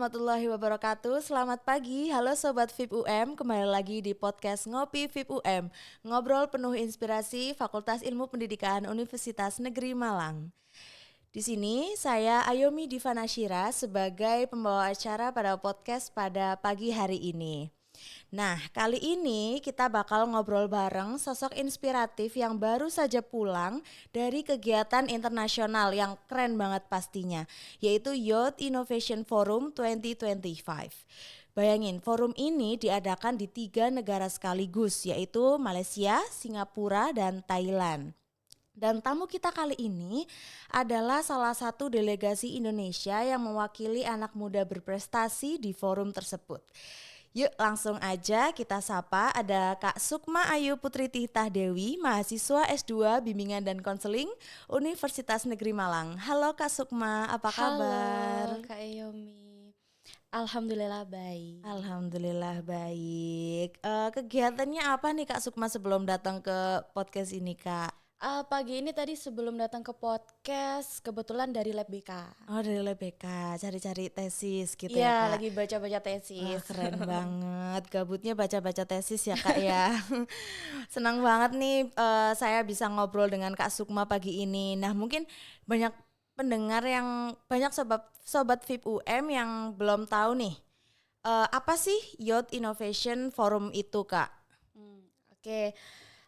warahmatullahi wabarakatuh. Selamat pagi, halo Sobat VIP UM. Kembali lagi di podcast Ngopi VIP UM. Ngobrol penuh inspirasi Fakultas Ilmu Pendidikan Universitas Negeri Malang. Di sini saya Ayomi Divanashira sebagai pembawa acara pada podcast pada pagi hari ini. Nah, kali ini kita bakal ngobrol bareng sosok inspiratif yang baru saja pulang dari kegiatan internasional yang keren banget pastinya, yaitu Youth Innovation Forum 2025. Bayangin, forum ini diadakan di 3 negara sekaligus, yaitu Malaysia, Singapura, dan Thailand. Dan tamu kita kali ini adalah salah satu delegasi Indonesia yang mewakili anak muda berprestasi di forum tersebut. Yuk langsung aja kita sapa, ada Kak Sukma Ayu Putri Titah Dewi, mahasiswa S2 Bimbingan dan Konseling Universitas Negeri Malang. Halo Kak Sukma, apa kabar? Halo Kak Ayomi, Alhamdulillah baik. Alhamdulillah baik. Kegiatannya apa nih Kak Sukma sebelum datang ke podcast ini Kak? Pagi ini tadi sebelum datang ke podcast, kebetulan dari Lab BK. Oh dari LBK, cari-cari tesis gitu ya Iya, Kak? lagi baca-baca Wah tesis. keren banget, gabutnya baca-baca tesis ya Kak ya. Senang banget nih saya bisa ngobrol dengan Kak Sukma pagi ini. Nah mungkin banyak pendengar yang, banyak sobat VIP UM yang belum tahu nih. Apa sih Youth Innovation Forum itu Kak? Oke.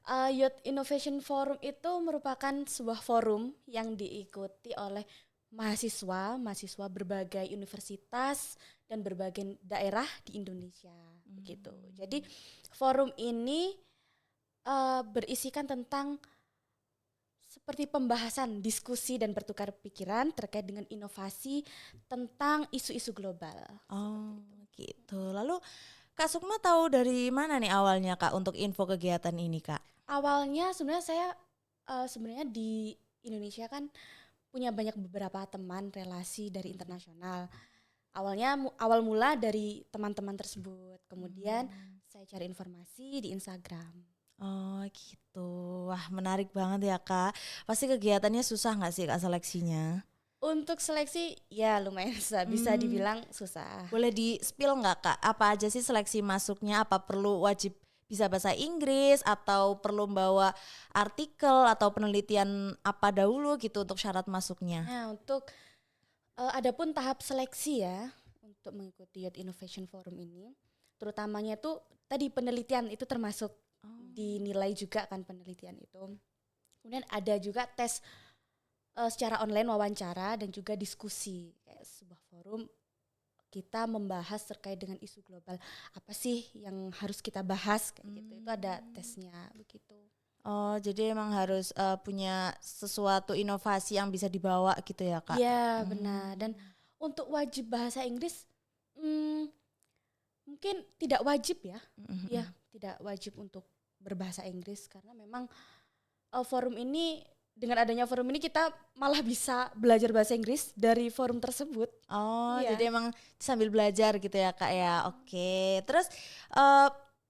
Youth Innovation Forum itu merupakan sebuah forum yang diikuti oleh mahasiswa berbagai universitas dan berbagai daerah di Indonesia, begitu. Jadi forum ini berisikan tentang seperti pembahasan, diskusi dan bertukar pikiran terkait dengan inovasi tentang isu-isu global. Oh gitu. Lalu Kak Sukma tahu dari mana nih awalnya Kak untuk info kegiatan ini Kak? Awalnya sebenarnya saya sebenarnya di Indonesia kan punya banyak beberapa teman relasi dari internasional. Awalnya awal mula dari teman-teman tersebut. Kemudian saya cari informasi di Instagram. Oh gitu. Wah menarik banget ya Kak. Pasti kegiatannya susah nggak sih Kak seleksinya? Untuk seleksi ya lumayan susah, bisa dibilang susah. Boleh di-spill nggak Kak? Apa aja sih seleksi masuknya? Apa perlu wajib bisa bahasa Inggris atau perlu bawa artikel atau penelitian apa dahulu gitu untuk syarat masuknya? Nah, untuk adapun tahap seleksi ya untuk mengikuti Youth Innovation Forum ini, terutamanya tuh tadi penelitian itu termasuk dinilai juga kan penelitian itu. Kemudian ada juga tes secara online wawancara dan juga diskusi kayak sebuah forum kita membahas terkait dengan isu global. Apa sih yang harus kita bahas kayak gitu. Itu ada tesnya begitu. Oh, jadi emang harus punya sesuatu inovasi yang bisa dibawa gitu ya Kak? Iya, benar. Dan untuk wajib bahasa Inggris mungkin tidak wajib ya. Ya, tidak wajib untuk berbahasa Inggris karena memang forum ini dengan adanya forum ini kita malah bisa belajar bahasa Inggris dari forum tersebut. Oh, Iya. jadi emang sambil belajar gitu ya Kak ya. Oke. Terus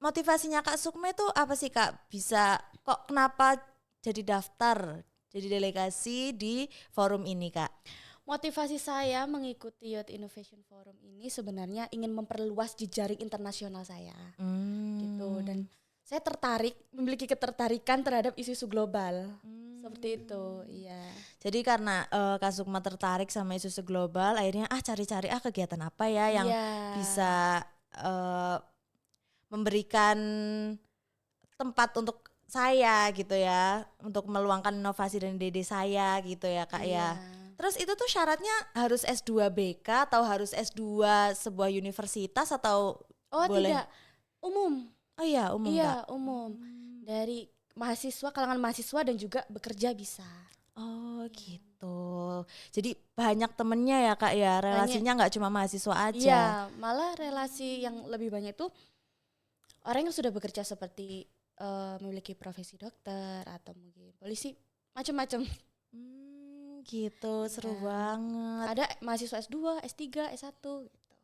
motivasinya Kak Sukma itu apa sih Kak? Bisa kok kenapa jadi daftar jadi delegasi di forum ini Kak? Motivasi saya mengikuti Youth Innovation Forum ini sebenarnya ingin memperluas jejaring internasional saya. Gitu, dan saya memiliki ketertarikan terhadap isu-isu global. Seperti itu, iya. Jadi karena Kak Sukma tertarik sama isu global, akhirnya cari-cari kegiatan apa ya yang Iya. bisa memberikan tempat untuk saya gitu ya, untuk meluangkan inovasi dan ide saya gitu ya Kak ya. Iya. Terus itu tuh syaratnya harus S2 BK atau harus S2 sebuah universitas atau Oh, boleh? tidak, umum. Oh iya umum Kak. Iya, umum. Dari mahasiswa, kalangan mahasiswa dan juga bekerja bisa. Oh gitu. Jadi banyak temennya ya Kak ya, relasinya nggak cuma mahasiswa aja. Iya, malah relasi yang lebih banyak itu orang yang sudah bekerja seperti memiliki profesi dokter atau mungkin polisi, macam-macam. Gitu, seru Iya. banget. Ada mahasiswa S2, S3, S1 gitu.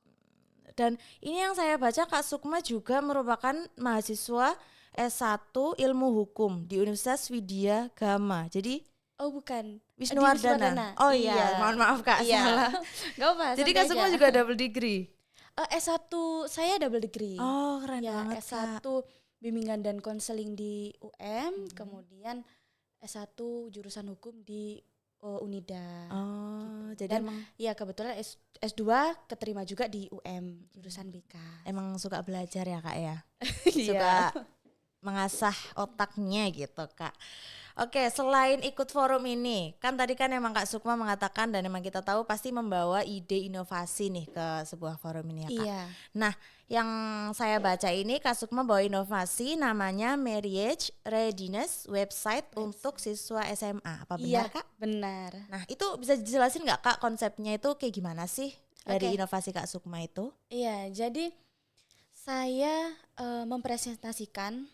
Dan ini yang saya baca Kak Sukma juga merupakan mahasiswa S1 Ilmu Hukum di Universitas Widya Gama. Jadi Oh bukan. Wisnuwardana. Oh iya, mohon maaf Kak, Iya. salah. Gak apa. Jadi Kak Sukma juga double degree. S1 saya double degree. Oh keren Ya, banget S1 Kak. bimbingan dan konseling di kemudian S1 jurusan hukum di Unida. Oh, gitu. jadi Dan emang ya kebetulan S2 keterima juga di jurusan BK. emang suka belajar ya Kak ya. Iya. Suka mengasah otaknya gitu Kak. Oke, selain ikut forum ini, kan tadi kan emang Kak Sukma mengatakan dan emang kita tahu pasti membawa ide inovasi nih ke sebuah forum ini ya Kak. Iya. Nah, yang saya baca ini Kak Sukma bawa inovasi namanya Marriage Readiness Website untuk siswa SMA. Apa benar Iya, Kak? benar. Nah, itu bisa dijelasin nggak Kak konsepnya itu kayak gimana sih dari Oke. inovasi Kak Sukma itu? Iya, jadi saya mempresentasikan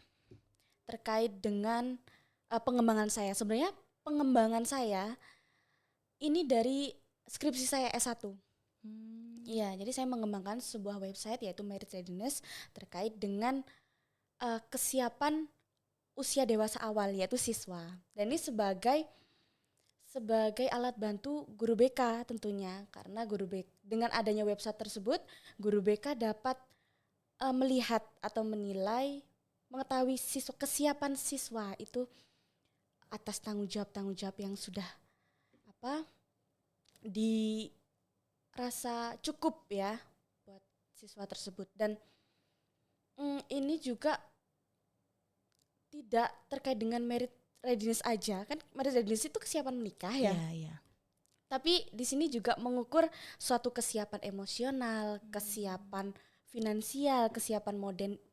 terkait dengan pengembangan saya. Sebenarnya pengembangan saya ini dari skripsi saya S1. Iya, jadi saya mengembangkan sebuah website yaitu Marriage Readiness terkait dengan kesiapan usia dewasa awal yaitu siswa. Dan ini sebagai alat bantu guru BK tentunya, karena dengan adanya website tersebut guru BK dapat melihat atau menilai, mengetahui kesiapan siswa itu atas tanggung jawab yang sudah dirasa cukup ya buat siswa tersebut. Dan ini juga tidak terkait dengan merit readiness aja, kan merit readiness itu kesiapan menikah ya. Iya. Tapi di sini juga mengukur suatu kesiapan emosional, kesiapan finansial, kesiapan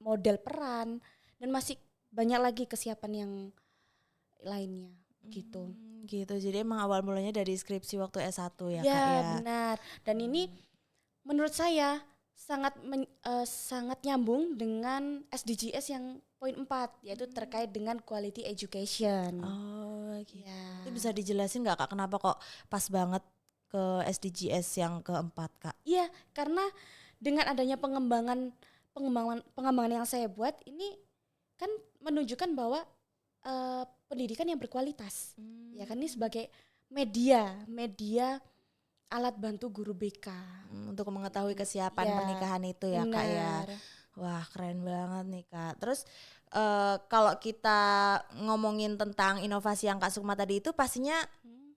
model peran, dan masih banyak lagi kesiapan yang lainnya gitu. Gitu. Jadi emang awal mulanya dari skripsi waktu S1 ya Kak Ya, ya. benar. Dan ini menurut saya sangat nyambung dengan SDGs yang poin 4, yaitu terkait dengan quality education. Oh gitu. Ya. Itu bisa dijelasin nggak Kak kenapa kok pas banget ke SDGs yang keempat Kak? Iya, karena dengan adanya pengembangan yang saya buat ini kan menunjukkan bahwa pendidikan yang berkualitas. Ya kan, ini sebagai media alat bantu guru BK untuk mengetahui kesiapan ya, pernikahan itu ya benar. Kak ya. Wah keren banget nih Kak. Terus kalau kita ngomongin tentang inovasi yang Kak Sukma tadi itu pastinya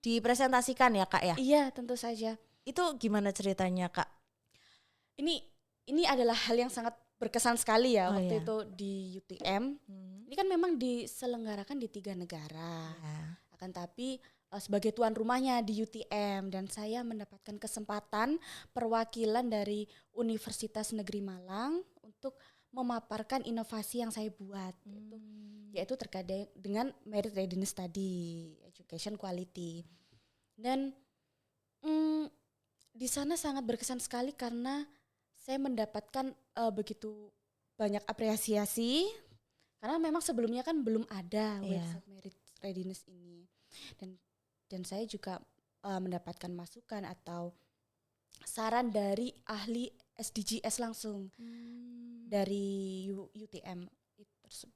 dipresentasikan ya Kak ya? Iya, tentu saja. Itu gimana ceritanya Kak? Ini adalah hal yang sangat berkesan sekali ya waktu iya. itu di UTM. Ini kan memang diselenggarakan di 3 negara. Ya. Akan tapi sebagai tuan rumahnya di UTM, dan saya mendapatkan kesempatan perwakilan dari Universitas Negeri Malang untuk memaparkan inovasi yang saya buat, yaitu terkait dengan merit readiness tadi, education quality. Dan di sana sangat berkesan sekali karena saya mendapatkan begitu banyak apresiasi, karena memang sebelumnya kan belum ada website merit readiness ini. Dan saya juga mendapatkan masukan atau saran dari ahli SDGs langsung dari UTM tersebut.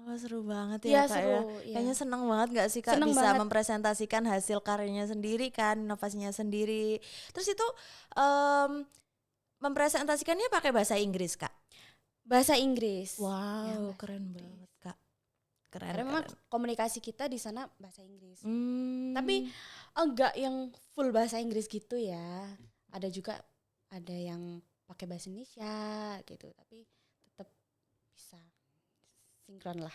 Oh seru banget ya Kak seru, ya. Kayaknya senang banget gak sih Kak seneng bisa banget mempresentasikan hasil karyanya sendiri kan, inovasinya sendiri. Terus itu mempresentasikannya pakai bahasa Inggris Kak? Bahasa Inggris. Wow keren banget Kak. Keren. Karena memang komunikasi kita di sana bahasa Inggris. Tapi enggak yang full bahasa Inggris gitu ya. Ada juga yang pakai bahasa Indonesia gitu, tapi tetap bisa sinkron lah.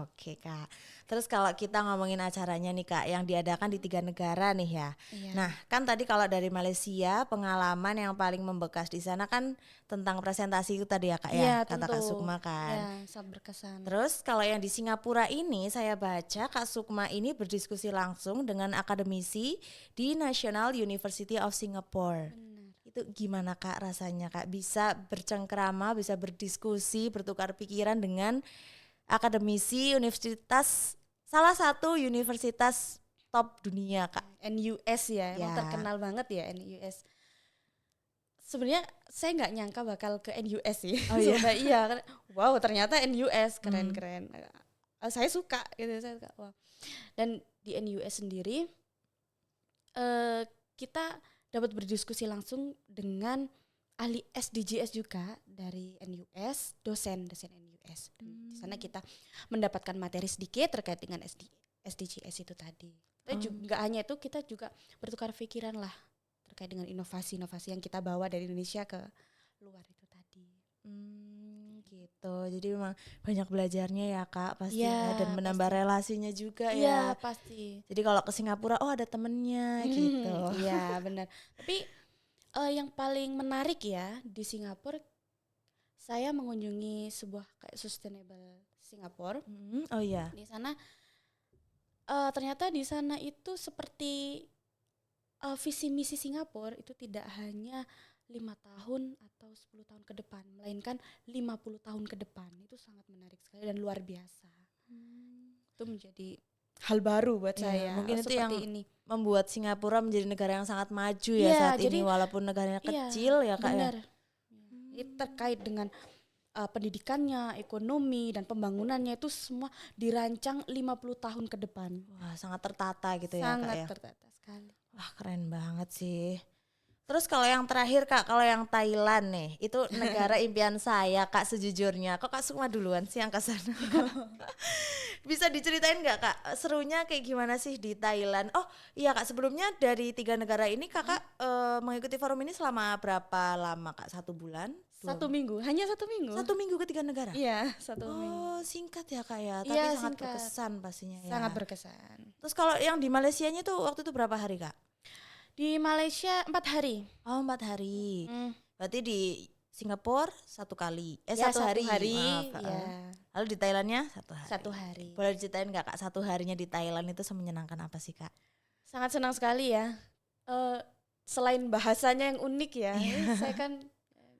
Oke Kak. Terus kalau kita ngomongin acaranya nih Kak yang diadakan di 3 negara nih ya. Iya. Nah kan tadi kalau dari Malaysia pengalaman yang paling membekas di sana kan tentang presentasi itu tadi ya Kak ya, kata Kak Sukma kan. Iya, sangat berkesan. Terus kalau yang di Singapura ini saya baca Kak Sukma ini berdiskusi langsung dengan akademisi di National University of Singapore. Benar. Itu gimana Kak rasanya Kak bisa bercengkrama, bisa berdiskusi, bertukar pikiran dengan akademisi salah satu universitas top dunia Kak. NUS ya, emang terkenal banget ya NUS. Sebenarnya saya nggak nyangka bakal ke NUS sih. Oh iya. Iya, wow ternyata NUS keren. Saya suka gitu, Wow. Dan di di NUS sendiri kita dapat berdiskusi langsung dengan ahli SDGs juga dari NUS, dosen NUS. Di sana kita mendapatkan materi sedikit terkait dengan SDGs itu tadi. Nggak hanya itu, kita juga bertukar pikiran lah terkait dengan inovasi-inovasi yang kita bawa dari Indonesia ke luar itu tadi. Gitu. Jadi memang banyak belajarnya ya Kak pastinya, Ya, dan menambah pasti. relasinya juga Iya, ya. pasti. Jadi kalau ke Singapura ada temennya gitu. Iya, benar. Tapi yang paling menarik ya di Singapura, saya mengunjungi sebuah kayak Sustainable Singapore. Oh iya. Di sana ternyata di sana itu seperti visi misi Singapura itu tidak hanya 5 tahun atau 10 tahun ke depan, melainkan 50 tahun ke depan. Itu sangat menarik sekali dan luar biasa. Itu menjadi hal baru buat saya. Mungkin itu seperti yang ini membuat Singapura menjadi negara yang sangat maju ya Iya, saat jadi ini, walaupun negaranya kecil ya Kak benar. ya. Itu terkait dengan pendidikannya, ekonomi dan pembangunannya itu semua dirancang 50 tahun ke depan. Wah, sangat tertata gitu ya Kak Sangat ya. tertata sekali. Wah, keren banget sih. Terus kalau yang terakhir Kak, kalau yang Thailand nih, itu negara impian saya Kak sejujurnya. Kok Kak Sukma duluan sih yang ke sana? Bisa diceritain nggak Kak, serunya kayak gimana sih di Thailand? Oh iya Kak, sebelumnya dari 3 negara ini Kakak mengikuti forum ini selama berapa lama Kak? 1 bulan? 1 minggu, hanya 1 minggu. 1 minggu ke 3 negara? Iya, 1 minggu. Oh singkat ya Kak ya, tapi Iya, sangat singkat. berkesan pastinya ya. Sangat berkesan. Terus kalau yang di Malaysianya tuh waktu itu berapa hari Kak? Di Malaysia 4 hari. Oh 4 hari. Berarti di Singapura 1 kali. Ya, 1 hari. Maaf, ya. Lalu di Thailandnya 1 hari. 1 hari. Boleh diceritain nggak Kak, 1 harinya di Thailand itu semenyenangkan apa sih Kak? Sangat senang sekali ya. Selain bahasanya yang unik ya, saya kan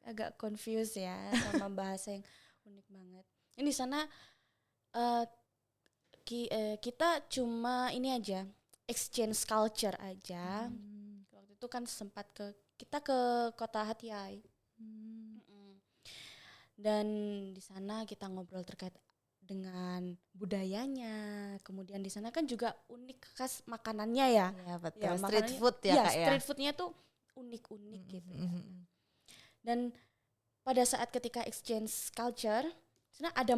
agak confused ya sama bahasa yang unik banget. Ini di sana kita cuma ini aja, exchange culture aja. Waktu itu kan sempat kita ke kota Hat Yai. Dan di sana kita ngobrol terkait dengan budayanya. Kemudian di sana kan juga unik khas makanannya ya. Iya betul. Ya, Street makanannya- food ya iya, Kak ya. street foodnya tuh unik-unik gitu ya. Dan pada saat ketika exchange culture, sebenarnya ada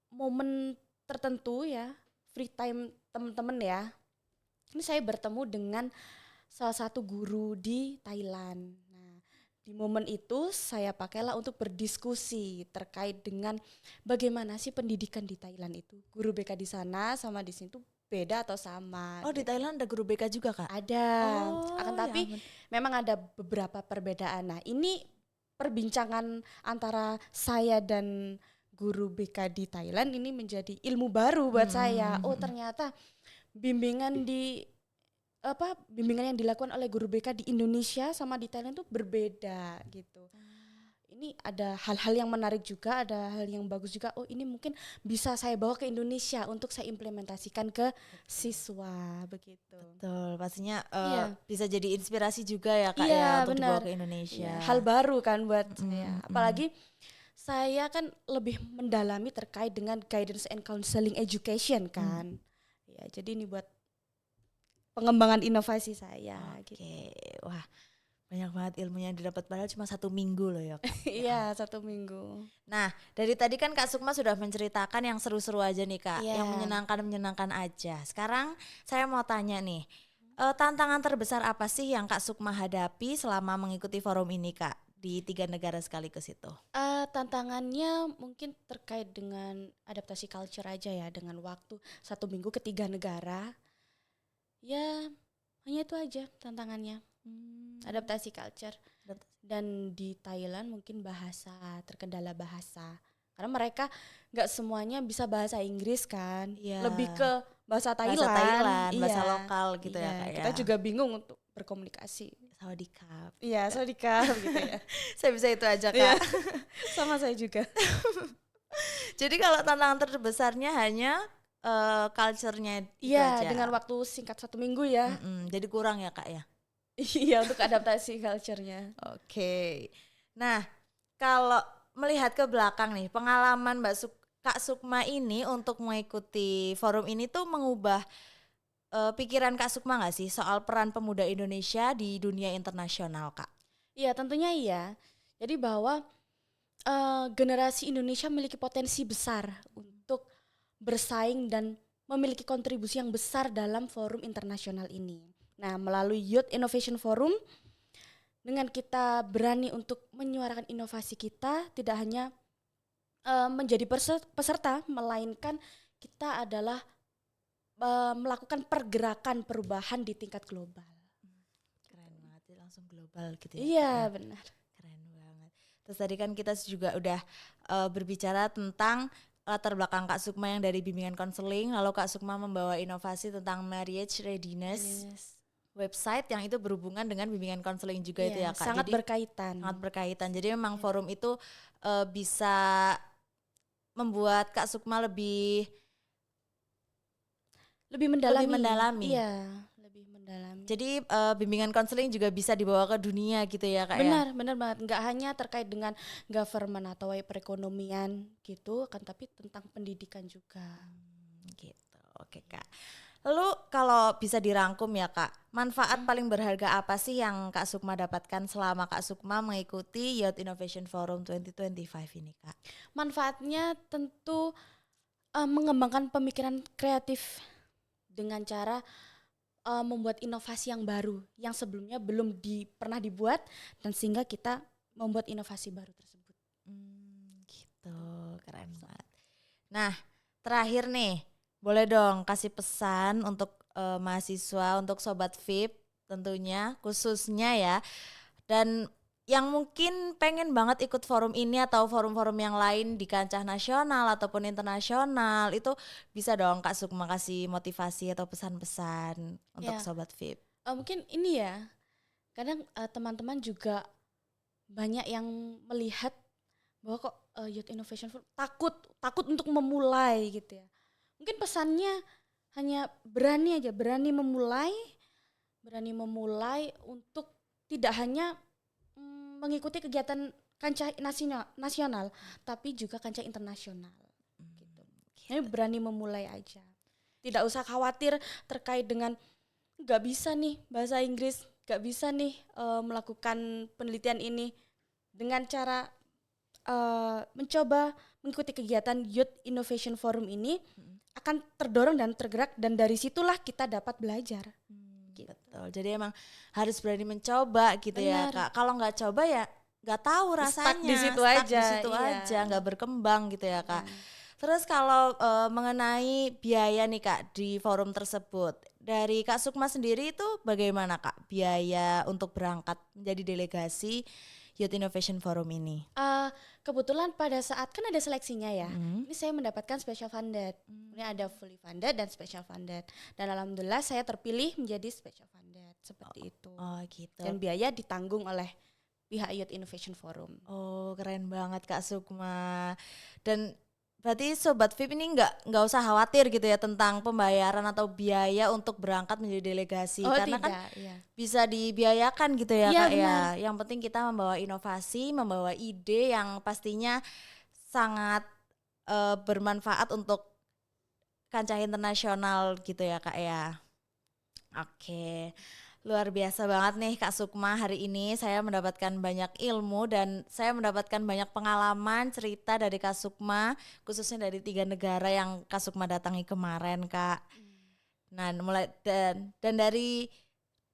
momen tertentu ya, free time teman-teman ya. Ini saya bertemu dengan salah satu guru di Thailand. Nah, di momen itu saya pakailah untuk berdiskusi terkait dengan bagaimana sih pendidikan di Thailand itu. Guru BK di sana sama di sini tuh beda atau sama? Oh di Thailand ada guru BK juga Kak? Ada. Oh, Akan ya tapi ampun. memang ada beberapa perbedaan. Nah, ini perbincangan antara saya dan guru BK di Thailand ini menjadi ilmu baru buat saya. Oh, ternyata bimbingan yang dilakukan oleh guru BK di Indonesia sama di Thailand tuh berbeda gitu. Ini ada hal-hal yang menarik juga, ada hal yang bagus juga. Oh, ini mungkin bisa saya bawa ke Indonesia untuk saya implementasikan ke siswa begitu. Betul, pastinya Iya. bisa jadi inspirasi juga ya Kak Iya, ya untuk dibawa benar. ke Indonesia. Ya, hal baru kan buat saya. Apalagi saya kan lebih mendalami terkait dengan guidance and counseling education kan. Ya, jadi ini buat pengembangan inovasi saya Oke, gitu. wah banyak banget ilmunya yang didapat padahal cuma 1 minggu loh ya Kak. Iya, 1 minggu. Nah dari tadi kan Kak Sukma sudah menceritakan yang seru-seru aja nih Kak, Iya. yang menyenangkan aja. Sekarang saya mau tanya nih, tantangan terbesar apa sih yang Kak Sukma hadapi selama mengikuti forum ini Kak di 3 negara sekaligus itu? Tantangannya mungkin terkait dengan adaptasi culture aja ya, dengan waktu 1 minggu ke 3 negara. Ya, hanya itu aja tantangannya. Adaptasi culture. Dan di Thailand mungkin terkendala bahasa. Karena mereka nggak semuanya bisa bahasa Inggris kan. Iya. Lebih ke bahasa Thailand. Bahasa Thailand, Iya. bahasa lokal gitu ya Iya, Kak ya. kita juga bingung untuk berkomunikasi. Sawadikap. Iya, sawadikap gitu ya. Saya bisa itu aja Kak. Iya. Sama saya juga. Jadi kalau tantangan terbesarnya hanya culture-nya itu Iya, aja. dengan waktu singkat 1 minggu ya. Jadi kurang ya Kak ya. Iya, untuk adaptasi culture-nya. Oke. Nah, kalau melihat ke belakang nih, pengalaman Kak Sukma ini untuk mengikuti forum ini tuh mengubah pikiran Kak Sukma nggak sih soal peran pemuda Indonesia di dunia internasional, Kak? Iya, tentunya iya. Jadi bahwa generasi Indonesia memiliki potensi besar untuk bersaing dan memiliki kontribusi yang besar dalam forum internasional ini. Nah, melalui Youth Innovation Forum, dengan kita berani untuk menyuarakan inovasi kita, tidak hanya menjadi peserta, melainkan kita adalah melakukan pergerakan perubahan di tingkat global. Keren banget, langsung global gitu ya. Iya, Kak, ya. benar. Keren banget. Terus tadi kan kita juga udah berbicara tentang latar belakang Kak Sukma yang dari bimbingan konseling, lalu Kak Sukma membawa inovasi tentang marriage readiness, website yang itu berhubungan dengan bimbingan konseling juga itu ya Kak. Sangat Jadi berkaitan. sangat berkaitan. Jadi memang forum itu bisa membuat Kak Sukma lebih mendalami. Iya, lebih mendalami. Jadi bimbingan konseling juga bisa dibawa ke dunia gitu ya Kak ya. Benar banget. Nggak hanya terkait dengan government atau perekonomian gitu, kan tapi tentang pendidikan juga. Gitu. Oke Kak. Lalu kalau bisa dirangkum ya Kak, manfaat paling berharga apa sih yang Kak Sukma dapatkan selama Kak Sukma mengikuti Youth Innovation Forum 2025 ini Kak? Manfaatnya tentu mengembangkan pemikiran kreatif dengan cara membuat inovasi yang baru yang sebelumnya belum pernah dibuat, dan sehingga kita membuat inovasi baru tersebut. Gitu, keren banget. Nah, terakhir nih, boleh dong kasih pesan untuk mahasiswa, untuk Sobat VIP tentunya khususnya ya, dan yang mungkin pengen banget ikut forum ini atau forum-forum yang lain di kancah nasional ataupun internasional, itu bisa dong Kak Sukma kasih motivasi atau pesan-pesan untuk Sobat VIP. Mungkin ini ya, kadang teman-teman juga banyak yang melihat bahwa kok Youth Innovation Forum takut untuk memulai gitu ya. Mungkin pesannya hanya berani memulai untuk tidak hanya mengikuti kegiatan kancah nasional, tapi juga kancah internasional. Gitu. Jadi berani memulai aja. Tidak usah khawatir terkait dengan nggak bisa nih bahasa Inggris, nggak bisa nih melakukan penelitian ini. Dengan cara mencoba mengikuti kegiatan Youth Innovation Forum ini, akan terdorong dan tergerak, dan dari situlah kita dapat belajar. Gitu. Betul. Jadi emang harus berani mencoba gitu. Benar. Ya Kak. Kalau nggak coba ya nggak tahu rasanya. Stuck di situ aja, nggak berkembang gitu ya Kak. Terus kalau mengenai biaya nih Kak di forum tersebut, dari Kak Sukma sendiri itu bagaimana Kak biaya untuk berangkat menjadi delegasi Youth Innovation Forum ini? Kebetulan pada saat kan ada seleksinya ya, ini saya mendapatkan special funded. Ini ada fully funded dan special funded. Dan alhamdulillah saya terpilih menjadi special funded seperti itu. Oh gitu. Dan biaya ditanggung oleh pihak Youth Innovation Forum. Oh keren banget Kak Sukma. Dan berarti Sobat VIP ini nggak usah khawatir gitu ya tentang pembayaran atau biaya untuk berangkat menjadi delegasi, karena tidak, kan bisa dibiayakan gitu ya Kak benar. Ya. Yang penting kita membawa inovasi, membawa ide yang pastinya sangat bermanfaat untuk kancah internasional gitu ya Kak ya. Oke. Luar biasa banget nih Kak Sukma, hari ini saya mendapatkan banyak ilmu dan saya mendapatkan banyak pengalaman cerita dari Kak Sukma, khususnya dari 3 negara yang Kak Sukma datangi kemarin Kak. Nah dan dari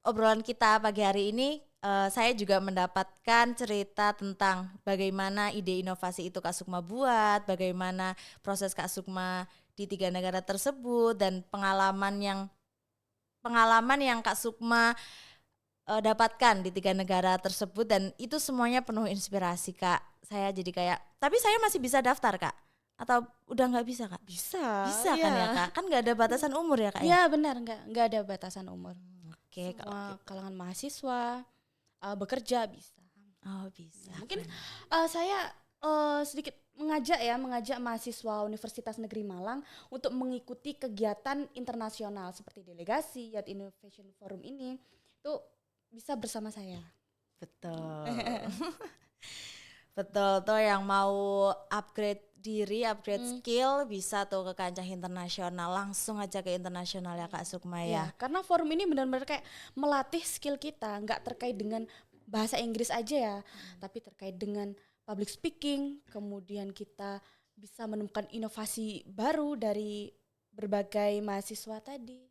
obrolan kita pagi hari ini saya juga mendapatkan cerita tentang bagaimana ide inovasi itu Kak Sukma buat, bagaimana proses Kak Sukma di 3 negara tersebut, dan pengalaman yang Kak Sukma dapatkan di 3 negara tersebut, dan itu semuanya penuh inspirasi Kak. Saya jadi kayak, tapi saya masih bisa daftar Kak? Atau udah nggak bisa Kak? Bisa kan ya Kak? Kan nggak ada batasan umur ya Kak? Iya benar, nggak ada batasan umur. Oke, semua kalangan mahasiswa bekerja bisa. Oh bisa. Mungkin saya sedikit mengajak mahasiswa Universitas Negeri Malang untuk mengikuti kegiatan internasional seperti delegasi Youth Innovation Forum ini, itu bisa bersama saya. Betul. Betul tuh, yang mau upgrade diri, upgrade skill bisa tuh ke kancah internasional, langsung aja ke internasional ya Kak Sukma Ya, ya. karena forum ini benar-benar kayak melatih skill kita, nggak terkait dengan bahasa Inggris aja ya, tapi terkait dengan public speaking, kemudian kita bisa menemukan inovasi baru dari berbagai mahasiswa tadi.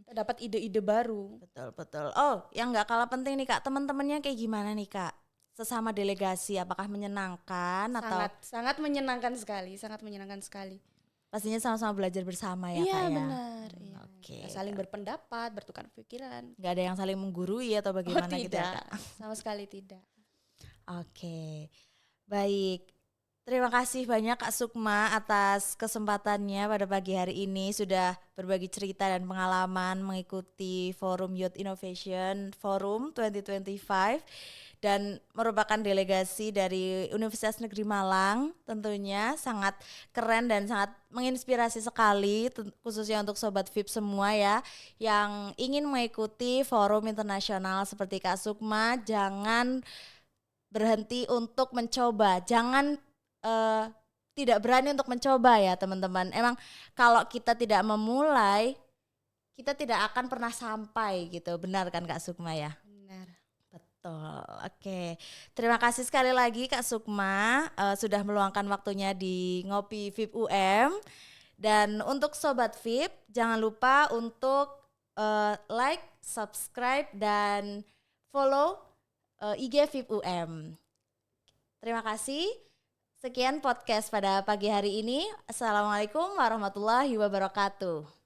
Kita dapat ide-ide baru. Betul betul. Oh, yang nggak kalah penting nih Kak, teman-temannya kayak gimana nih Kak? Sesama delegasi apakah menyenangkan atau Sangat menyenangkan sekali, sangat menyenangkan sekali. pastinya sama-sama belajar bersama ya Iya, Kak ya? benar. Iya. Oke. Kita saling berpendapat, bertukar pikiran. Nggak ada yang saling menggurui atau bagaimana gitu ya Tidak, Kak? sama sekali tidak. Oke, baik. Terima kasih banyak Kak Sukma atas kesempatannya pada pagi hari ini, sudah berbagi cerita dan pengalaman mengikuti Forum Youth Innovation Forum 2025 dan merupakan delegasi dari Universitas Negeri Malang. Tentunya sangat keren dan sangat menginspirasi sekali, khususnya untuk Sobat VIP semua ya yang ingin mengikuti forum internasional seperti Kak Sukma. Jangan berhenti untuk mencoba, jangan tidak berani untuk mencoba ya teman-teman. Emang kalau kita tidak memulai, kita tidak akan pernah sampai gitu. Benar kan Kak Sukma ya? Benar. Betul. Oke. Terima kasih sekali lagi Kak Sukma sudah meluangkan waktunya di Ngopi VIP UM. Dan untuk Sobat VIP, jangan lupa untuk like, subscribe, dan follow IG VIP UM. Terima kasih. Sekian podcast pada pagi hari ini. Assalamualaikum warahmatullahi wabarakatuh.